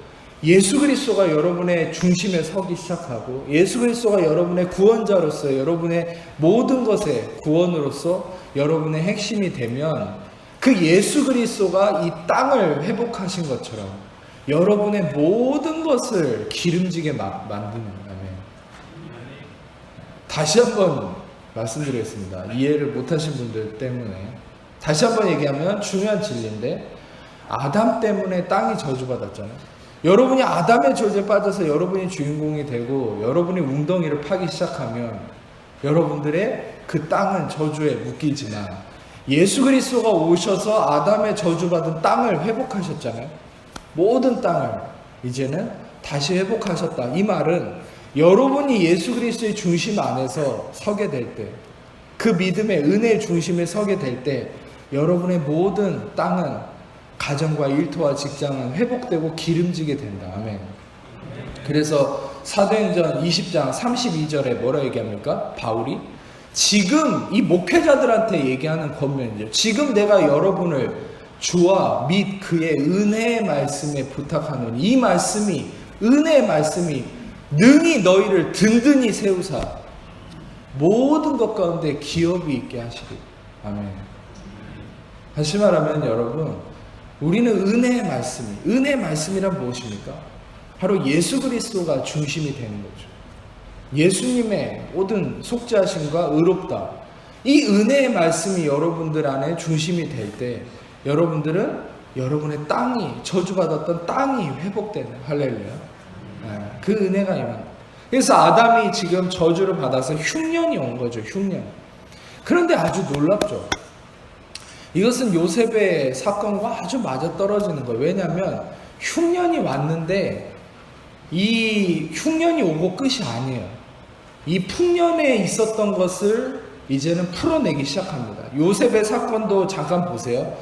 예수 그리스도가 여러분의 중심에 서기 시작하고, 예수 그리스도가 여러분의 구원자로서, 여러분의 모든 것의 구원으로서 여러분의 핵심이 되면, 그 예수 그리스도가 이 땅을 회복하신 것처럼 여러분의 모든 것을 기름지게 만드는 거예요. 다시 한번 말씀드리겠습니다. 이해를 못하신 분들 때문에. 다시 한번 얘기하면 중요한 진리인데, 아담 때문에 땅이 저주받았잖아요. 여러분이 아담의 저주에 빠져서 여러분이 주인공이 되고 여러분이 웅덩이를 파기 시작하면 여러분들의 그 땅은 저주에 묶이지만, 예수 그리스도가 오셔서 아담의 저주받은 땅을 회복하셨잖아요. 모든 땅을 이제는 다시 회복하셨다. 이 말은 여러분이 예수 그리스도의 중심 안에서 서게 될 때, 그 믿음의 은혜의 중심에 서게 될 때 여러분의 모든 땅은, 가정과 일터와 직장은 회복되고 기름지게 된다. 아멘. 그래서 사도행전 20장 32절에 뭐라 얘기합니까? 바울이 지금 이 목회자들한테 얘기하는 권면이죠. 지금 내가 여러분을 주와 및 그의 은혜의 말씀에 부탁하노니, 이 말씀이, 은혜의 말씀이 능히 너희를 든든히 세우사 모든 것 가운데 기업이 있게 하시리. 아멘. 다시 말하면 여러분, 우리는 은혜의 말씀이란 무엇입니까? 바로 예수 그리스도가 중심이 되는 거죠. 예수님의 모든 속죄하심과 의롭다, 이 은혜의 말씀이 여러분들 안에 중심이 될 때 여러분들은 여러분의 땅이, 저주받았던 땅이 회복되는, 할렐루야. 그 은혜가 임한다. 그래서 아담이 지금 저주를 받아서 흉년이 온 거죠. 흉년. 그런데 아주 놀랍죠. 이것은 요셉의 사건과 아주 맞아떨어지는 거예요. 왜냐하면 흉년이 왔는데 이 흉년이 오고 끝이 아니에요. 이 풍년에 있었던 것을 이제는 풀어내기 시작합니다. 요셉의 사건도 잠깐 보세요.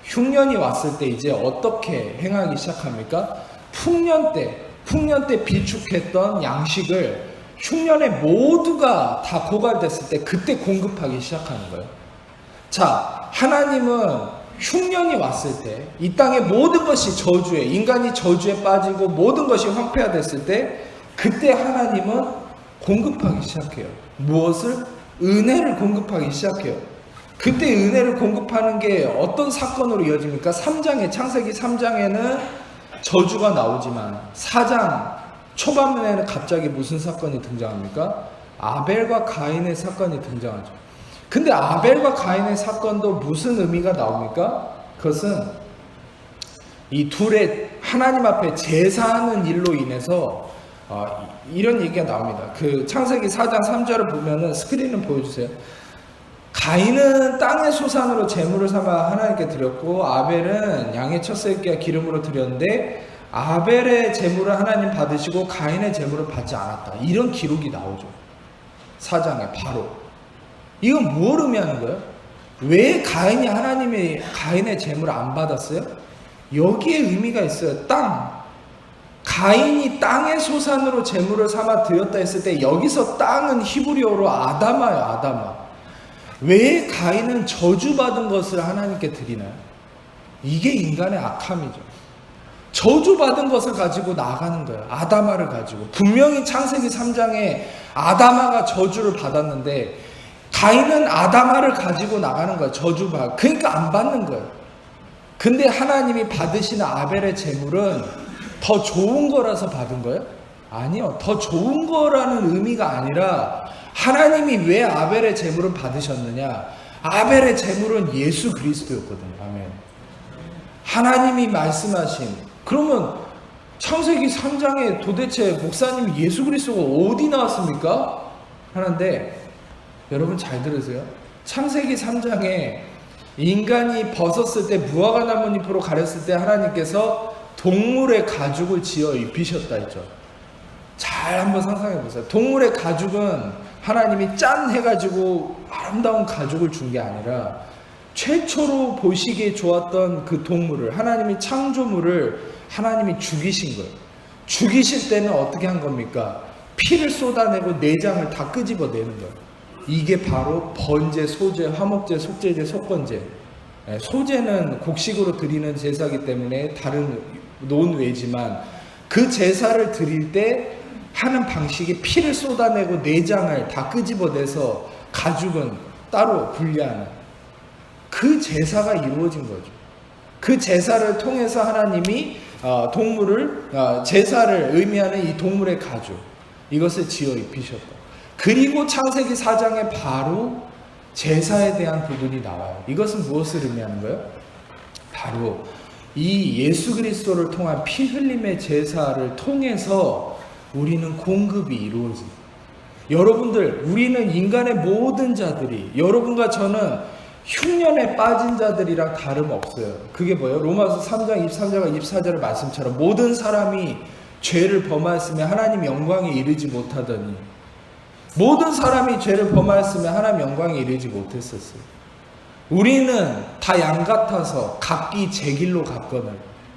흉년이 왔을 때 이제 어떻게 행하기 시작합니까? 풍년 때 비축했던 양식을 흉년에 모두가 다 고갈됐을 때 그때 공급하기 시작하는 거예요. 자, 하나님은 흉년이 왔을 때 이 땅의 모든 것이 저주에, 인간이 저주에 빠지고 모든 것이 황폐화됐을 때 그때 하나님은 공급하기 시작해요. 무엇을? 은혜를 공급하기 시작해요. 그때 은혜를 공급하는 게 어떤 사건으로 이어집니까? 창세기 3장에는 저주가 나오지만 4장 초반에는 갑자기 무슨 사건이 등장합니까? 아벨과 가인의 사건이 등장하죠. 근데 아벨과 가인의 사건도 무슨 의미가 나옵니까? 그것은 이 둘의 하나님 앞에 제사하는 일로 인해서 이런 얘기가 나옵니다. 그 창세기 4장 3절을 보면은 스크린을 보여주세요. 가인은 땅의 소산으로 제물을 삼아 하나님께 드렸고 바벨은 양의 첫 새끼와 기름으로 드렸는데 아벨의 제물을 하나님 받으시고 가인의 제물을 받지 않았다. 이런 기록이 나오죠. 4장에 바로. 이건 뭘 의미하는 거예요? 왜 가인이 가인의 제물을 안 받았어요? 여기에 의미가 있어요. 가인이 땅의 소산으로 제물을 삼아 드렸다 했을 때 여기서 땅은 히브리어로 아다마예요. 아다마. 왜 가인은 저주받은 것을 하나님께 드리나요? 이게 인간의 악함이죠. 저주받은 것을 가지고 나가는 거예요. 아다마를 가지고. 분명히 창세기 3장에 아다마가 저주를 받았는데 가인은 아다마를 가지고 나가는 거예요. 저주받. 그러니까 안 받는 거예요. 근데 하나님이 받으시는 아벨의 제물은 더 좋은 거라서 받은 거예요? 아니요. 더 좋은 거라는 의미가 아니라 하나님이 왜 아벨의 제물을 받으셨느냐? 아벨의 제물은 예수 그리스도였거든요. 아멘. 하나님이 말씀하신, 그러면 창세기 3장에 도대체 목사님 예수 그리스도가 어디 나왔습니까? 하는데 여러분 잘 들으세요. 창세기 3장에 인간이 벗었을 때 무화과 나뭇잎으로 가렸을 때 하나님께서 동물의 가죽을 지어 입히셨다 했죠. 잘 한번 상상해 보세요. 동물의 가죽은 하나님이 짠 해가지고 아름다운 가죽을 준 게 아니라 최초로 보시기에 좋았던 그 동물을, 하나님이 창조물을 하나님이 죽이신 거예요. 죽이실 때는 어떻게 한 겁니까? 피를 쏟아내고 내장을 다 끄집어내는 거예요. 이게 바로 번제, 소제, 화목제, 속죄제, 속건제. 소제는 곡식으로 드리는 제사이기 때문에 다른 논외지만 그 제사를 드릴 때 하는 방식이 피를 쏟아내고 내장을 다 끄집어내서 가죽은 따로 분리하는 그 제사가 이루어진 거죠. 그 제사를 통해서 하나님이 제사를 의미하는 이 동물의 가죽, 이것을 지어 입히셨다. 그리고 창세기 4장에 바로 제사에 대한 부분이 나와요. 이것은 무엇을 의미하는 거예요? 바로 이 예수 그리스도를 통한 피 흘림의 제사를 통해서 우리는 공급이 이루어집니다. 여러분들, 우리는 인간의 모든 자들이, 여러분과 저는 흉년에 빠진 자들이랑 다름없어요. 그게 뭐예요? 로마서 3장 23절과 24절의 말씀처럼 모든 사람이 죄를 범하였으며 하나님 영광에 이르지 못하더니, 모든 사람이 죄를 범하였으며 하나님 영광에 이르지 못했었어요. 우리는 다 양 같아서 각기 제 길로 갔거늘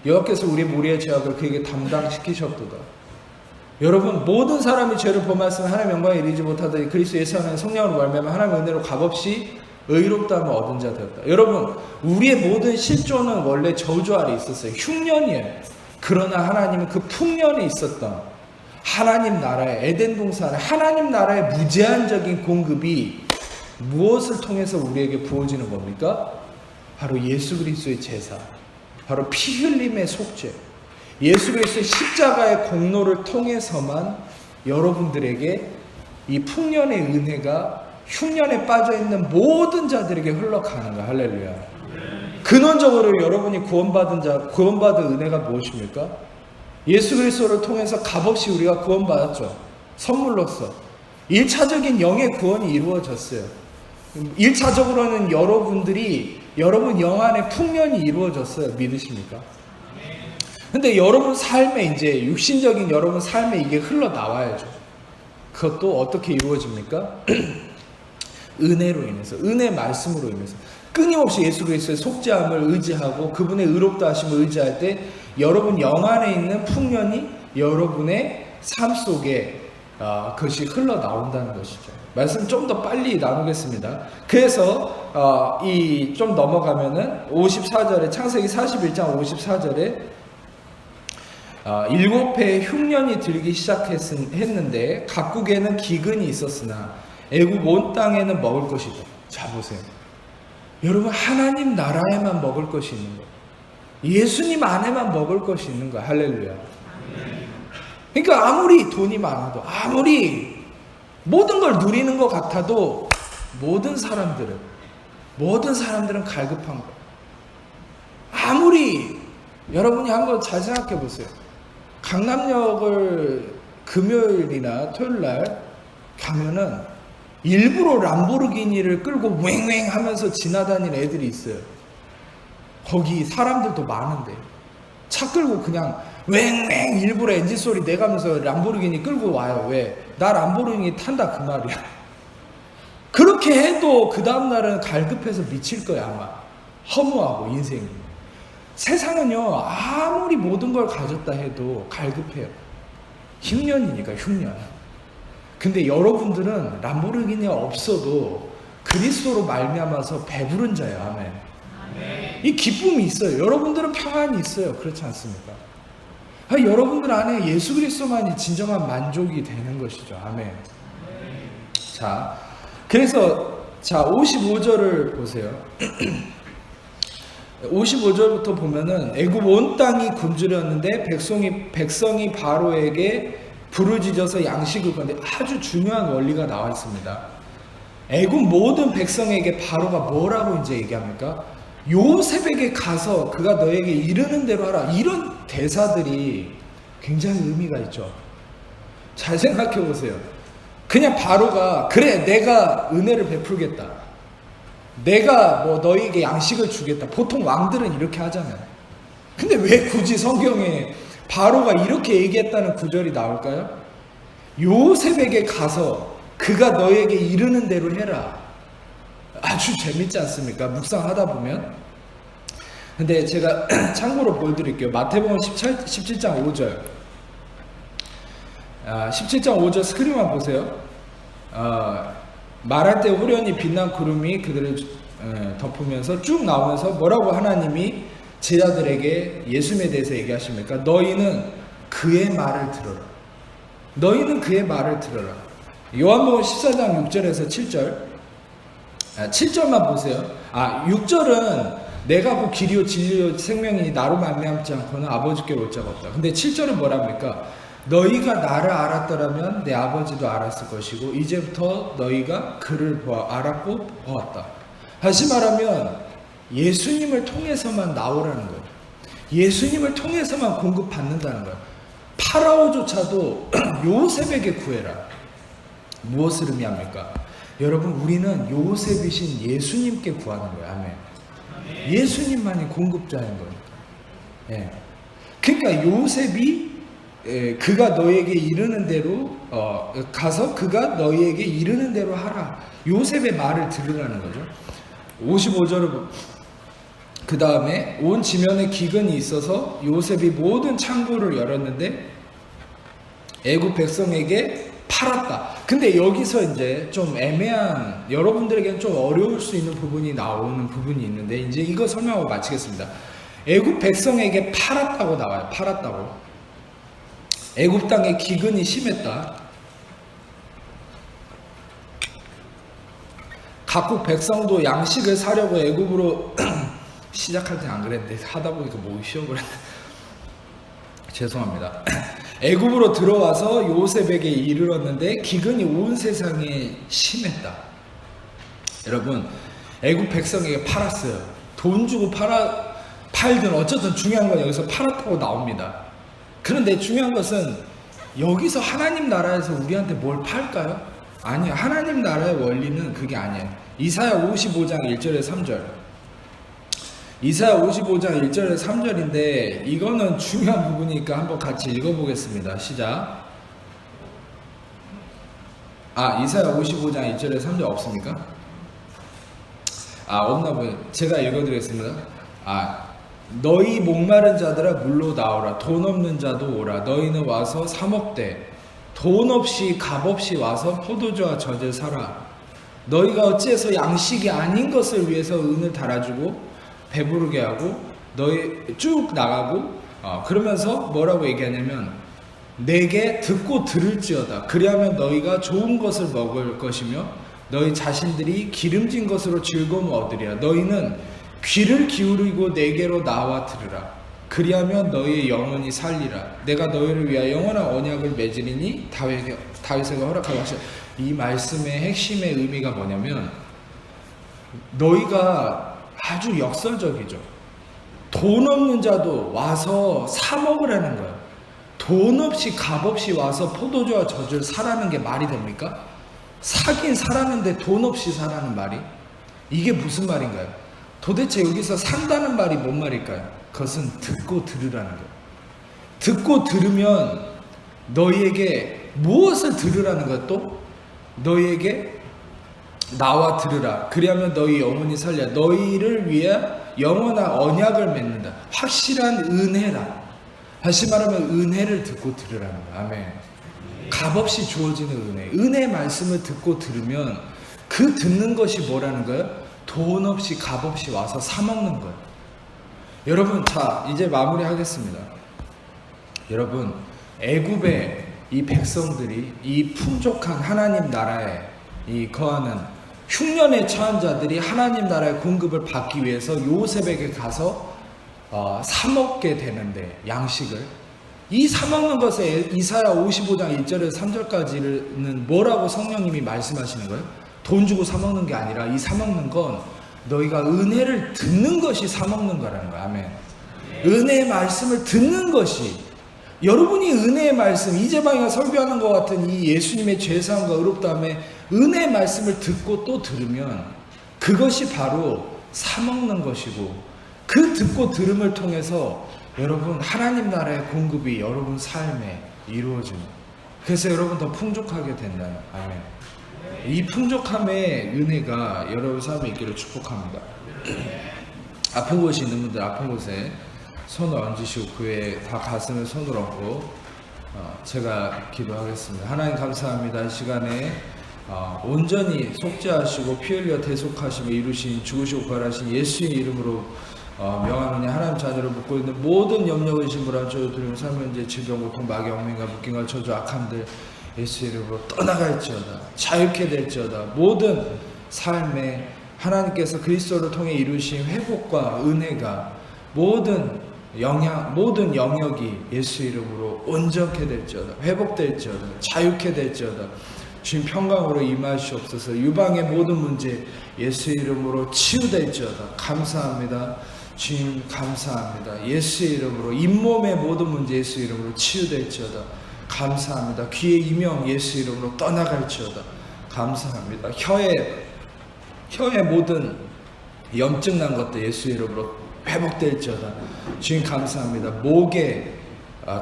여호와께서 우리 무리의 죄악을 그에게 담당시키셨도다. 여러분, 모든 사람이 죄를 범하였으면 하나님 영광에 이르지 못하더니 그리스도 예수 안에 성령으로 말미암아 하나님의 은혜로 값없이 의롭다함을 얻은 자 되었다. 여러분, 우리의 모든 실존은 원래 저주 아래 있었어요. 흉년이에요. 그러나 하나님은 그 풍년에 있었던 하나님 나라의 에덴 동산 하나님 나라의 무제한적인 공급이 무엇을 통해서 우리에게 부어지는 겁니까? 바로 예수 그리스도의 제사, 바로 피 흘림의 속죄, 예수 그리스도의 십자가의 공로를 통해서만 여러분들에게 이 풍년의 은혜가 흉년에 빠져있는 모든 자들에게 흘러가는 거야. 할렐루야. 근원적으로 여러분이 구원받은 은혜가 무엇입니까? 예수 그리스도를 통해서 값없이 우리가 구원받았죠. 선물로서 1차적인 영의 구원이 이루어졌어요. 1차적으로는 여러분 영 안에 풍년이 이루어졌어요. 믿으십니까? 근데 여러분 삶에 이제 육신적인 여러분 삶에 이게 흘러나와야죠. 그것도 어떻게 이루어집니까? 은혜로 인해서, 은혜 말씀으로 인해서 끊임없이 예수 그리스도의 속죄함을 의지하고 그분의 의롭다 하심을 의지할 때 여러분 영 안에 있는 풍년이 여러분의 삶 속에 그것이 흘러나온다는 것이죠. 말씀 좀 더 빨리 나누겠습니다. 그래서 이 좀 넘어가면은 54절에 창세기 41장 54절에 7해의 흉년이 들기 시작했는데 각국에는 기근이 있었으나 애굽 온 땅에는 먹을 것이 있다. 자 보세요. 여러분 하나님 나라에만 먹을 것이 있는 거예요. 예수님 안에만 먹을 것이 있는 거예요. 할렐루야. 그러니까 아무리 돈이 많아도 아무리 모든 걸 누리는 것 같아도 모든 사람들은 갈급한 거예요. 아무리 여러분이 한번 잘 생각해 보세요. 강남역을 금요일이나 토요일날 가면은 일부러 람보르기니를 끌고 왱왱 하면서 지나다니는 애들이 있어요. 거기 사람들도 많은데 차 끌고 그냥 왱왱 일부러 엔진 소리 내가면서 람보르기니 끌고 와요. 왜? 나 람보르기니 탄다 그 말이야. 그렇게 해도 그 다음날은 갈급해서 미칠 거야 아마. 허무하고 인생이. 세상은요 아무리 모든 걸 가졌다 해도 갈급해요. 흉년이니까 흉년. 근데 여러분들은 람보르기니가 없어도 그리스도로 말미암아서 배부른 자예요. 아멘. 이 기쁨이 있어요. 여러분들은 평안이 있어요. 그렇지 않습니까? 여러분들 안에 예수 그리스도만이 진정한 만족이 되는 것이죠. 아멘. 자, 그래서 55절을 보세요. 55절부터 보면은 애굽 온 땅이 굶주렸는데 백성이 바로에게 부르짖어서 양식을 건데 아주 중요한 원리가 나와 있습니다. 애굽 모든 백성에게 바로가 뭐라고 이제 얘기합니까? 요셉에게 가서 그가 너에게 이르는 대로 하라. 이런 대사들이 굉장히 의미가 있죠. 잘 생각해 보세요. 그냥 바로가 그래 내가 은혜를 베풀겠다. 내가 뭐 너에게 양식을 주겠다. 보통 왕들은 이렇게 하잖아요. 근데 왜 굳이 성경에 바로가 이렇게 얘기했다는 구절이 나올까요? 요셉에게 가서 그가 너에게 이르는 대로 해라. 아주 재밌지 않습니까? 묵상하다 보면. 근데 제가 참고로 보여드릴게요. 마태복음 17장 5절. 17장 5절 스크린만 보세요. 말할 때 호련히 빛난 구름이 그들을 덮으면서 쭉 나오면서 뭐라고 하나님이 제자들에게 예수님에 대해서 얘기하십니까? 너희는 그의 말을 들어라. 너희는 그의 말을 들어라. 요한복음 14장 6절에서 7절. 7절만 보세요. 6절은 내가 곧 길이요 진리요 생명이니 나로 말미암지 않고는 아버지께로 올 자가 없다. 근데 7절은 뭐랍니까? 너희가 나를 알았더라면 내 아버지도 알았을 것이고 이제부터 너희가 그를 알았고 보았다. 다시 말하면 예수님을 통해서만 나오라는 거예요. 예수님을 통해서만 공급받는다는 거예요. 파라오조차도 요셉에게 구해라. 무엇을 의미합니까? 여러분 우리는 요셉이신 예수님께 구하는 거예요. 아멘. 예수님만이 공급자인 거니까. 예. 그러니까 요셉이 그가 너에게 이르는 대로 가서 그가 너희에게 이르는 대로 하라. 요셉의 말을 들으라는 거죠. 55절을 그 다음에 온 지면에 기근이 있어서 요셉이 모든 창고를 열었는데 애굽 백성에게 팔았다. 근데 여기서 이제 좀 애매한 여러분들에게는 좀 어려울 수 있는 부분이 나오는 부분이 있는데 이제 이거 설명하고 마치겠습니다. 애굽 백성에게 팔았다고 나와요. 팔았다고. 애굽 땅에 기근이 심했다. 각국 백성도 양식을 사려고 애굽으로 시작할 때 안 그랬는데 하다 보니까 목이 쉬어버렸네. 죄송합니다. 애굽으로 들어와서 요셉에게 이르렀는데 기근이 온 세상에 심했다. 여러분, 애굽 백성에게 팔았어요. 돈 주고 팔든 어쨌든 중요한 건 여기서 팔았다고 나옵니다. 그런데 중요한 것은 여기서 하나님 나라에서 우리한테 뭘 팔까요? 아니요. 하나님 나라의 원리는 그게 아니에요. 이사야 55장 1절에 3절. 이사야 55장 1절에 3절인데 이거는 중요한 부분이니까 한번 같이 읽어보겠습니다. 시작. 이사야 55장 1절에 3절 없습니까? 없나 보요. 제가 읽어드리겠습니다. 너희 목마른 자들아 물로 나오라. 돈 없는 자도 오라. 너희는 와서 사 먹되 돈 없이 값 없이 와서 포도주와 젖을 사라. 너희가 어찌해서 양식이 아닌 것을 위해서 은을 달아주고 배부르게 하고 너희 쭉 나가고 그러면서 뭐라고 얘기하냐면 내게 듣고 들을지어다. 그리하면 너희가 좋은 것을 먹을 것이며 너희 자신들이 기름진 것으로 즐거움을 얻으리라. 너희는 귀를 기울이고 내게로 나와 들으라. 그리하면 너희의 영혼이 살리라. 내가 너희를 위하여 영원한 언약을 맺으리니 다윗에게 허락하고 하시라. 이 말씀의 핵심의 의미가 뭐냐면 너희가 아주 역설적이죠. 돈 없는 자도 와서 사 먹으라는 거예요. 돈 없이 값 없이 와서 포도주와 젖을 사라는 게 말이 됩니까? 사긴 사라는데 돈 없이 사라는 말이? 이게 무슨 말인가요? 도대체 여기서 산다는 말이 뭔 말일까요? 그것은 듣고 들으라는 거예요. 듣고 들으면 너희에게 무엇을 들으라는 것도 너희에게 나와 들으라. 그리하면 너희 영혼이 살려. 너희를 위해 영원한 언약을 맺는다. 확실한 은혜라. 다시 말하면 은혜를 듣고 들으라는 거야. 아멘. 값없이 주어지는 은혜. 은혜의 말씀을 듣고 들으면 그 듣는 것이 뭐라는 거예요? 돈 없이 값 없이 와서 사 먹는 거예요. 여러분, 자 이제 마무리하겠습니다. 여러분, 애굽의 이 백성들이 이 풍족한 하나님 나라에 이 거하는 흉년에 처한 자들이 하나님 나라의 공급을 받기 위해서 요셉에게 가서 사 먹게 되는데 양식을 이 사 먹는 것에 이사야 55장 1절에서 3절까지는 뭐라고 성령님이 말씀하시는 거예요? 돈 주고 사 먹는 게 아니라 이 사 먹는 건 너희가 은혜를 듣는 것이 사 먹는 거라는 거야. 아멘. 은혜의 말씀을 듣는 것이, 여러분이 은혜의 말씀, 이재방이가 설교하는 것 같은 이 예수님의 죄사함과 의롭다함에 은혜의 말씀을 듣고 또 들으면 그것이 바로 사 먹는 것이고, 그 듣고 들음을 통해서 여러분 하나님 나라의 공급이 여러분 삶에 이루어집니다. 그래서 여러분 더 풍족하게 된다는, 아멘. 이 풍족함의 은혜가 여러분 삶에 있기를 축복합니다. 아픈 곳이 있는 분들 아픈 곳에 손을 얹으시고 그 외에 다 가슴에 손을 얹고 제가 기도하겠습니다. 하나님 감사합니다. 이 시간에 온전히 속죄하시고 피 흘려 대속하시며 이루신 죽으시고 부활하신 예수의 이름으로 명하노니 하나님 자녀를 묻고 있는 모든 염려 의심 불안 저주 두려움 삶문제 질병 고통 마귀 엉망과 묶임과 저주 악함들 예수의 이름으로 떠나갈지어다. 자유케 될지어다. 모든 삶에 하나님께서 그리스도를 통해 이루신 회복과 은혜가 모든 영역이 예수 이름으로 온전케 될지어다. 회복될지어다. 자유케 될지어다. 주님 평강으로 임하시옵소서. 유방의 모든 문제 예수 이름으로 치유될지어다. 감사합니다. 주님 감사합니다. 예수 이름으로 잇몸의 모든 문제 예수 이름으로 치유될지어다. 감사합니다. 귀의 이명 예수 이름으로 떠나갈지어다. 감사합니다. 혀의 모든 염증 난 것들 예수 이름으로 회복될지어다. 주님 감사합니다. 목의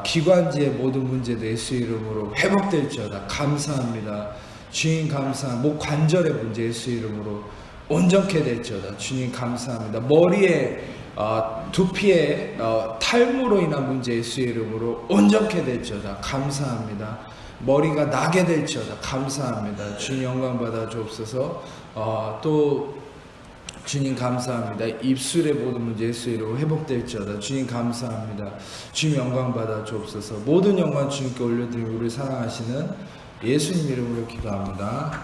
기관지의 모든 문제도 예수 이름으로 회복될지어다. 감사합니다. 주님 감사합니다. 목 관절의 문제 예수 이름으로 온전케 될지어다. 주님 감사합니다. 머리에 두피에 탈모로 인한 문제 예수 이름으로 온전케 될지어다. 감사합니다. 머리가 나게 될지어다. 감사합니다. 주님 영광 받아 주옵소서. 또 주님 감사합니다. 입술의 모든 문제 예수의 이름으로 회복될지어다. 주님 감사합니다. 주님 영광 받아 주옵소서. 모든 영광 주님께 올려드리고 우리를 사랑하시는 예수님 이름으로 기도합니다.